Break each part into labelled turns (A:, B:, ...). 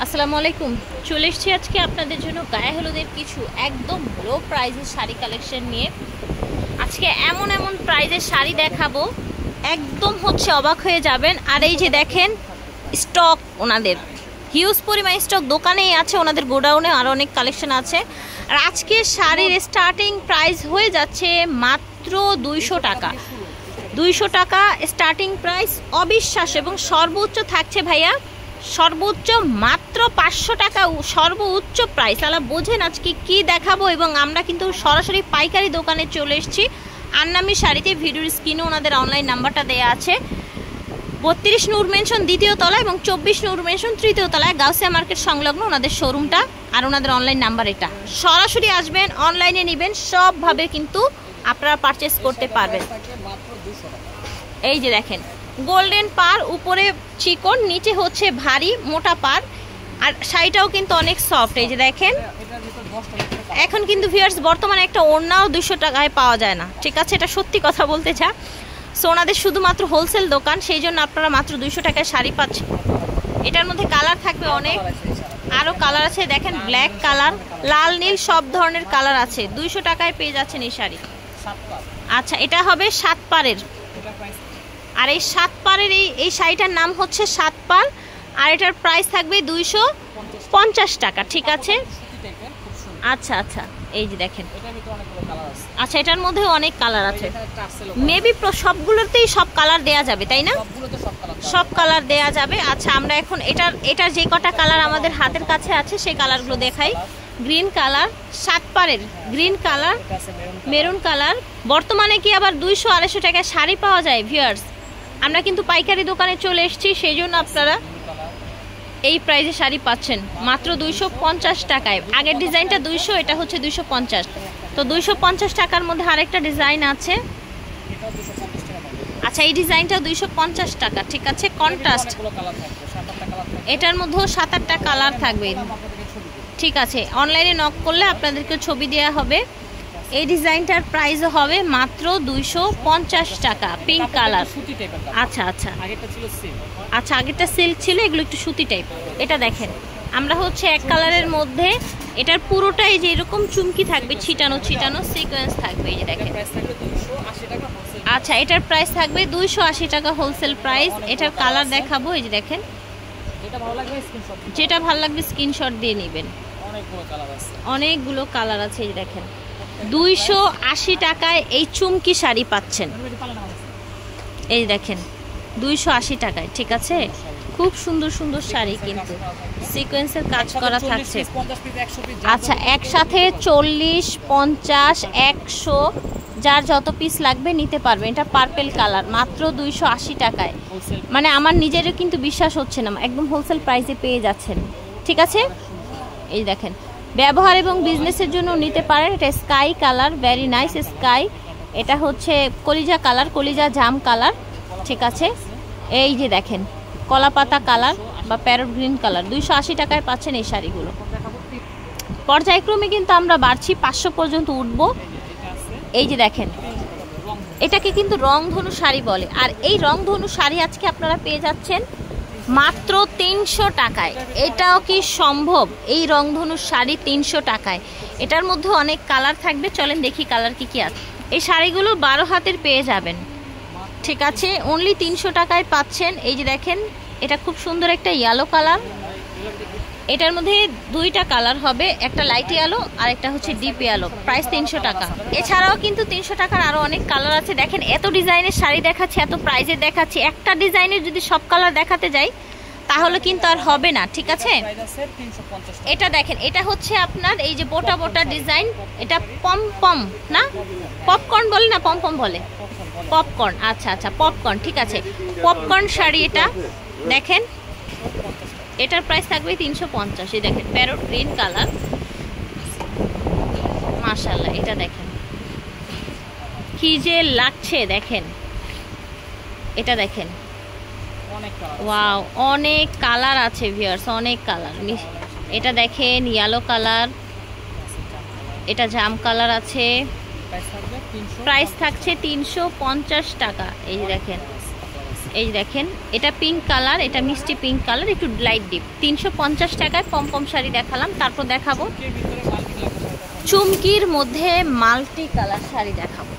A: আসসালামু আলাইকুম। চলে এসেছি আজকে আপনাদের জন্য গায়ে হলুদের কিছু একদম লো প্রাইজের শাড়ি কালেকশন নিয়ে। আজকে এমন এমন প্রাইজের শাড়ি দেখাবো, একদম অবাক হয়ে যাবেন। আর এই যে দেখেন স্টক, ওনাদের হিউজ পরিমাণ স্টক দোকানেই আছে, ওনাদের গোডাউনে আরও অনেক কালেকশন আছে। আর আজকে শাড়ির স্টার্টিং প্রাইস হয়ে যাচ্ছে মাত্র 200 টাকা। 200 টাকা স্টার্টিং প্রাইস, অবিশ্বাস। এবং সর্বোচ্চ থাকছে ভাইয়া, সর্বোচ্চ মাত্র 500 টাকা সর্বোচ্চ প্রাইস। তাহলে বোঝেন আজকে কি দেখাবো। এবং আমরা কিন্তু সরাসরি পাইকারি দোকানে চলে এসেছি আন্নামি শাড়িতে। ভিডিওর স্ক্রিনে ওনাদের অনলাইন নাম্বারটা দেওয়া আছে। 32 নূর মেনশন দ্বিতীয় তলা এবং 24 নূর মেনশন তৃতীয় তলায়, গাউসিয়া মার্কেট সংলগ্ন ওনাদের শোরুমটা। আর ওনাদের অনলাইন নাম্বার এটা। সরাসরি আসবেন, অনলাইনে নেবেন, সবভাবে কিন্তু আপনারা পারচেস করতে পারবেন। এই যে দেখেন গোল্ডেন পার, উপরে চিকন, নিচে হচ্ছে ভারী মোটা পার। আর শাড়িটাও কিন্তু অনেক সফট। এই যে দেখেন, এখন কিন্তু ভিউয়ার্স বর্তমানে একটা ওড়নাও 200 টাকায় পাওয়া যায় না, ঠিক আছে? এটা সত্যি কথা বলতে যা। সো ওনাদের শুধুমাত্র হোলসেল দোকান, সেই জন্য আপনারা মাত্র 200 টাকায় শাড়ি পাচ্ছেন। এটার মধ্যে কালার থাকবে অনেক, আরও কালার আছে। দেখেন ব্ল্যাক কালার, লাল নীল সব ধরনের কালার আছে। 200 টাকায় পেয়ে যাচ্ছেন এই শাড়ি। আচ্ছা, এটা হবে 7 পারের। আর এই 7 পারের এই শাড়িটার নাম হচ্ছে 7 পার। আর এটার প্রাইস থাকবে 250 টাকা, ঠিক আছে? আচ্ছা আচ্ছা, এই যে দেখেন, আচ্ছা এটার মধ্যে অনেক কালার আছে। মেবি সবগুলোতেই সব কালার দেয়া যাবে, তাই না? সব কালার দেয়া যাবে। আচ্ছা, আমরা এখন এটার যে কটা কালার আমাদের হাতের কাছে আছে সেই কালারগুলো দেখাই। গ্রিন কালার, 7 পারের গ্রিন কালার, মেরুন কালার। বর্তমানে কি আবার 200-250 টাকায় শাড়ি পাওয়া যায় ভিউয়ার্স? আমরা কিন্তু পাইকারি দোকানে চলে এসেছি, সেই জন্য আপনারা এই প্রাইসে শাড়ি পাচ্ছেন মাত্র 250 টাকায়। আগের ডিজাইনটা 200, এটা হচ্ছে 250। তো 250 টাকার মধ্যে আরেকটা ডিজাইন আছে। আচ্ছা, এই ডিজাইনটা 250 টাকা, ঠিক আছে? কন্ট্রাস্ট, এটার মধ্যেও 7-8টা কালার থাকবে, ঠিক আছে? অনলাইনে নক করলে আপনাদেরকে ছবি দেওয়া হবে। এই ডিজাইনটার প্রাইস হবে মাত্র 250 টাকা, পিঙ্ক কালার। আচ্ছা আচ্ছা, আচ্ছা আগেরটা সিল্ক ছিল, এগুলো একটু সুতি টাইপ। এটা দেখেন, আমরা হচ্ছে এক কালারের মধ্যে, এটার পুরোটাই যে এরকম চুমকি থাকবে, ছিটানো ছিটানো সিকোয়েন্স থাকবে। এই যে দেখেন, আচ্ছা এটার প্রাইস থাকবে 280 টাকা হোলসেল প্রাইস। এটার কালার দেখাবো, এই যে দেখেন, যেটা ভালো লাগবে স্ক্রিনশট দিয়ে নেবেন। অনেকগুলো কালার আছে। এই যে দেখেন, 280 টাকায় এই চুমকি শাড়ি পাচ্ছেন। এই দেখেন 280 টাকায়, ঠিক আছে? খুব সুন্দর সুন্দর শাড়ি, কিন্তু সিকোয়েন্সের কাজ করা থাকছে। আচ্ছা, একসাথে 40, 50, 100 যার যত পিস লাগবে নিতে পারবেন। এটা পার্পেল কালার, মাত্র 280 টাকায়। মানে আমার নিজেরও কিন্তু বিশ্বাস হচ্ছে না, একদম হোলসেল প্রাইসে পেয়ে যাচ্ছেন, ঠিক আছে? এই দেখেন, ব্যবহার এবং বিজনেসের জন্য নিতে পারেন। এটা sky colour, very nice sky. এটা হচ্ছে কলিজা কালার, কলিজা জাম কালার, ঠিক আছে? এই যে দেখেন কলাপাতা কালার বা প্যারট গ্রিন কালার। 280 টাকায় পাচ্ছেন এই শাড়িগুলো। পর্যায়ক্রমে কিন্তু আমরা বাড়ছি, 500 পর্যন্ত উঠব। এই যে দেখেন, এটাকে কিন্তু রংধনু শাড়ি বলে। আর এই রংধনু শাড়ি আজকে আপনারা পেয়ে যাচ্ছেন মাত্র 300 টাকায়। এটাও কি সম্ভব? এই রংধনু শাড়ি 300 টাকায়। এটার মধ্যে অনেক কালার থাকবে, চলেন দেখি কালার কি কি আছে। এই শাড়িগুলো 12 হাতের পেয়ে যাবেন, ঠিক আছে? অনলি 300 টাকায় পাচ্ছেন। এই যে দেখেন, এটা খুব সুন্দর একটা ইয়েলো কালার। এটার মধ্যে 2টা কালার হবে, একটা লাইট ইয়েলো আর একটা হচ্ছে ডিপ ইয়েলো। প্রাইস 300 টাকা। এছাড়াও কিন্তু 300 টাকার আরও অনেক কালার আছে। দেখেন, এত ডিজাইনের শাড়ি দেখাচ্ছি, এত প্রাইজে দেখাচ্ছি, একটা ডিজাইনের যদি সব কালার দেখাতে যাই তাহলে কিন্তু আর হবে না, ঠিক আছে? এটা দেখেন, এটা হচ্ছে আপনার এই যে বোটা বোটা ডিজাইন। এটা পম পম না, পপকর্ন বলে না, পম পম বলে, পপকর্ন। আচ্ছা আচ্ছা, পপকর্ন, ঠিক আছে? পপকর্ন শাড়ি এটা দেখেন, এটার প্রাইস থাকবে 350। এই দেখেন প্যারট গ্রিন কালার, মাশাআল্লাহ। এটা দেখেন কি যে লাগছে, দেখেন এটা দেখেন, ওয়াও অনেক কালার আছে ভিউয়ার্স, অনেক কালার। এটা দেখেন ইয়েলো কালার, এটা জাম কালার আছে। প্রাইস থাকছে 350 টাকা। এই দেখেন, এই দেখেন এটা পিঙ্ক কালার, এটা মিষ্টি পিঙ্ক কালার, একটু লাইট ডিপ। 350 টাকায় পম শাড়ি দেখালাম। তারপর দেখাবো চুমকির মধ্যে মাল্টি কালার শাড়ি দেখাবো।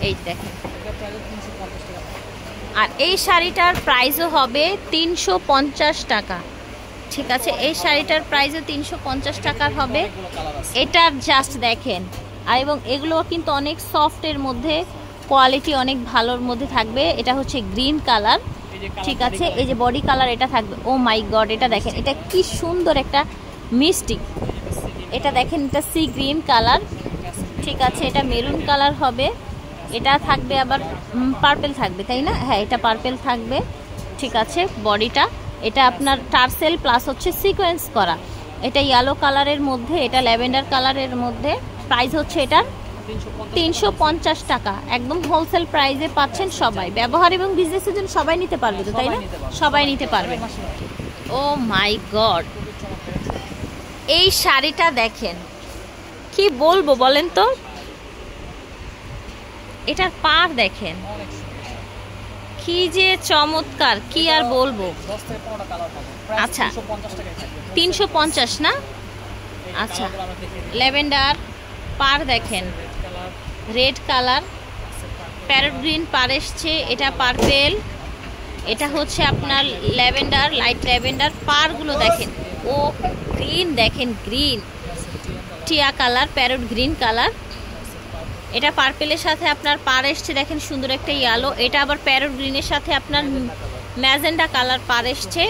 A: এই দেখেন, আর এই শাড়িটার প্রাইসও হবে 350 টাকা। ঠিক আছে, এই শাড়িটার প্রাইসও 350 টাকার হবে। এটার জাস্ট দেখেন, আর এবং এগুলো কিন্তু অনেক সফটের মধ্যে, কোয়ালিটি অনেক ভালোর মধ্যে থাকবে। এটা হচ্ছে গ্রিন কালার। ঠিক আছে, এই যে বডি কালার এটা থাকবে। ও মাই গড, এটা দেখেন, এটা কি সুন্দর একটা মিষ্টি। এটা দেখেন, এটা সি গ্রিন কালার। ঠিক আছে, এটা মেরুন কালার হবে। এটা থাকবে আবার পার্পেল থাকবে, তাই না? হ্যাঁ, এটা পার্পেল থাকবে। ঠিক আছে, বডিটা এটা আপনার টার্সেল প্লাস হচ্ছে সিকোয়েন্স করা। এটা ইয়েলো কালারের মধ্যে, এটা ল্যাভেন্ডার কালারের মধ্যে। প্রাইস হচ্ছে এটার 350 টাকা। একদম হোলসেল প্রাইসে পাচ্ছেন সবাই। ব্যবহার এবং বিজনেসের জন্য সবাই নিতে পারবে তো, তাই না? সবাই নিতে পারবে। ও মাই গড, এই শাড়িটা দেখেন, কি বলবো বলেন তো। এটার পার দেখেন, কি যে চমৎকার, কি আর বলবো। আচ্ছা, 350 না? আচ্ছা, ল্যাভেন্ডার পার দেখেন, রেড কালার, প্যারট গ্রিন পার এসছে। এটা পার্পেল, এটা হচ্ছে আপনার ল্যাভেন্ডার, লাইট ল্যাভেন্ডার। পারগুলো দেখেন, ও গ্রিন দেখেন, গ্রিন টিয়া কালার, প্যারট গ্রিন কালার। এটা পার্পেলের সাথে আপনার পার এসছে, দেখেন সুন্দর একটা ইয়েলো। এটা আবার প্যারট গ্রিনের সাথে আপনার ম্যাজেন্ডা কালার পার এসছে।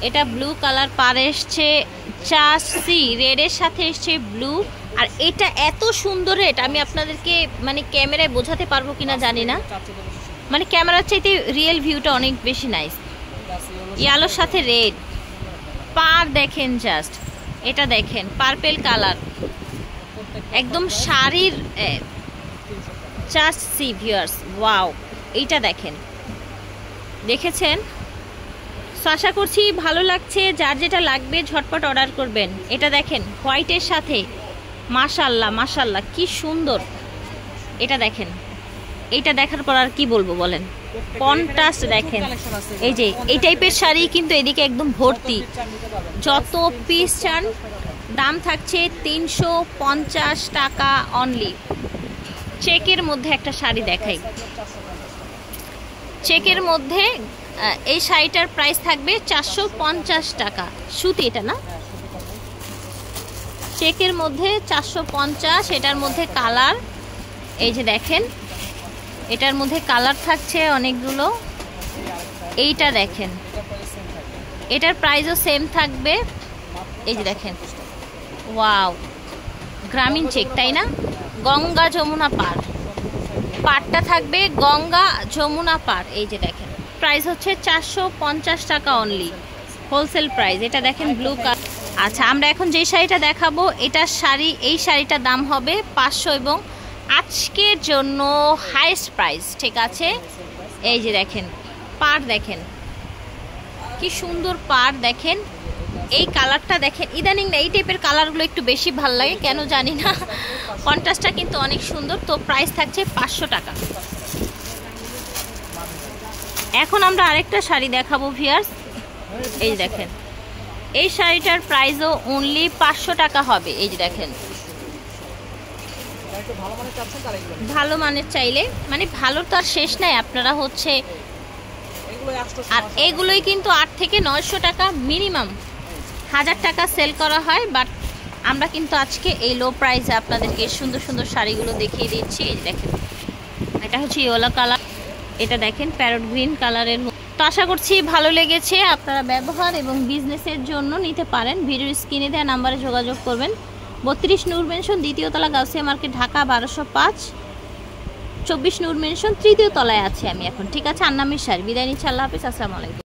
A: এটা ব্লু কালার পার এসছে, চাষি রেডের সাথে এসছে ব্লু। আর এটা এত সুন্দর রেড, আমি আপনাদেরকে মানে ক্যামেরায় বোঝাতে পারবো কিনা জানি না, মানে ক্যামেরার চাইতে রিয়েল ভিউটা অনেক বেশি নাইস। ইয়েলোর সাথে রেড পার দেখেন, জাস্ট এটা দেখেন, পার্পেল কালার, একদম শাড়ির জাস্ট সি ভিউয়ার্স, ওয়াও। এইটা দেখেন, দেখেছেন? আশা করছি ভালো লাগছে। যার যেটা লাগবে ঝটপট অর্ডার করবেন। এটা দেখেন হোয়াইটের সাথে, মাশাল্লাহ মাশাল্লাহ, কি সুন্দর। এটা দেখেন, এইটা দেখার পর আর কি বলবো বলেন, কন্ট্রাস্ট দেখেন। এই যে এই টাইপের শাড়ি কিন্তু এদিকে একদম ভর্তি। যত পিস চান, দাম থাকছে 350 টাকা অনলি। চেকের মধ্যে একটা শাড়ি দেখাই, চেকের মধ্যে এই শাড়িটার প্রাইস থাকবে 450 টাকা। সুতি এটা না, চেকের মধ্যে 450। এটার মধ্যে কালার, এই যে দেখেন, এটার মধ্যে কালার থাকছে অনেকগুলো। এইটা দেখেন, এটার প্রাইসও সেম থাকবে। এই যে দেখেন, ওয়াও, গ্রামীণ চেক, তাই না? গঙ্গা যমুনা পার, পারটা থাকবে গঙ্গা যমুনা পার। এই যে দেখেন, প্রাইস হচ্ছে 450 টাকা অনলি, হোলসেল প্রাইস। এটা দেখেন ব্লু কালার। আচ্ছা, আমরা এখন যে শাড়িটা দেখাবো, এটার শাড়ি, এই শাড়িটার দাম হবে 500 এবং আজকের জন্য হাইস্ট প্রাইস। ঠিক আছে, এই যে দেখেন, পার দেখেন, কি সুন্দর পার দেখেন। এই কালারটা দেখেন, ইদানিং না এই টাইপের কালারগুলো একটু বেশি ভাল লাগে, কেন জানি না। কন্ট্রাস্টটা কিন্তু অনেক সুন্দর। তো প্রাইস থাকছে 500 টাকা। এখন আমরা আরেকটা শাড়ি দেখাবো ভিউয়ার্স। এই যে দেখেন, এই শাড়িটার প্রাইসও অনলি 500 টাকা হবে। এই যে দেখেন, ভালো মানের চাইলে, মানে ভালো তো আর শেষ নাই। আপনারা হচ্ছে, আর এগুলোই কিন্তু 8 থেকে 900 টাকা মিনিমাম, 1000 টাকা সেল করা হয়। বাট আমরা কিন্তু আজকে এই লো প্রাইসে আপনাদেরকে সুন্দর সুন্দর শাড়িগুলো দেখিয়ে দিচ্ছি। এই দেখেন, এটা হচ্ছে ইয়েলো কালার, এটা দেখেন প্যারট গ্রিন কালারের। তো আশা করছি ভালো লেগেছে। আপনারা ব্যবহার এবং বিজনেসের জন্য নিতে পারেন। ভিডিওর স্ক্রিনে দেওয়া নাম্বারে যোগাযোগ করবেন। 32 নূর মেনশন, দ্বিতীয় তলা, গাউসিয়া মার্কেট, ঢাকা 1205। 24 নূর মেনশন, তৃতীয় তলায় আছে আমি এখন। ঠিক আছে, আন্নামির শাড়ি। বিদায় নিচ্ছি, আল্লাহ হাফিজ, আসসালামু আলাইকুম।